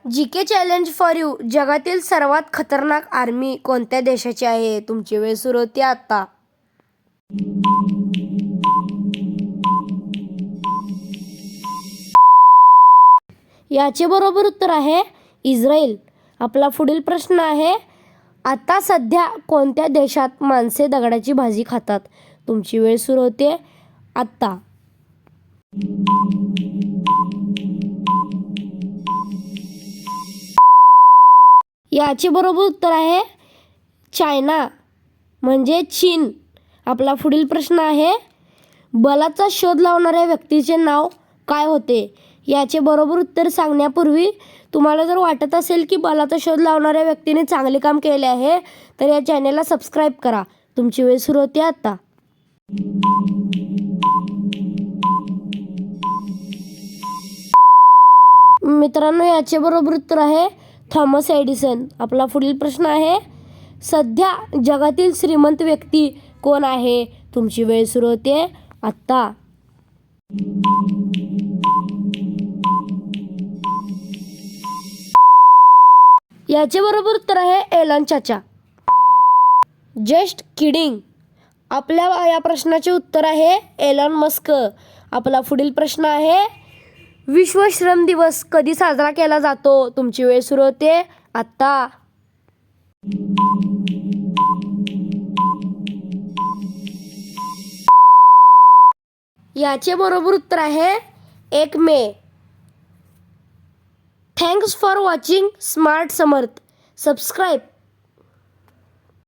GK challenge for you. जगातील सर्वात खतरनाक आर्मी कोणत्या देशाची आहे? तुमची वेळ सुरू होते आता. याचे बरोबर उत्तर आहे इस्रायल. आपला पुढील प्रश्न आहे, आता सध्या कोणत्या देशात माणसे दगडाची भाजी खातात? तुमची वेळ सुरू होते आता. याचे बरोबर उत्तर आहे चायना म्हणजे चीन. आपला पुढील प्रश्न आहे, बलाचा शोध लावणाऱ्या व्यक्तीचे नाव काय होते? याचे बरोबर उत्तर सांगण्यापूर्वी तुम्हाला जर वाटत असेल की बलाचा शोध लावणाऱ्या व्यक्तीने चांगले काम केले आहे तर या चॅनेलला सबस्क्राईब करा. तुमची वेळ सुरू होते आता. मित्रांनो, याचे बरोबर उत्तर आहे थॉमस एडिसन. आपला पुढील प्रश्न आहे, सध्या जगातील श्रीमंत व्यक्ती कोण आहे? तुमची वेळ सुरू होते आत्ता. याचे बरोबर उत्तर आहे एलन चाचा. Just kidding. आपल्या या प्रश्नाचे उत्तर आहे एलन मस्क. आपला पुढील प्रश्न आहे, विश्व श्रम दिवस कधी साजरा केला जातो? तुमची वेळ सुरू होते आत्ता. याचे बरोबर उत्तर आहे 1 May. Thanks for watching smart Samarth. Subscribe.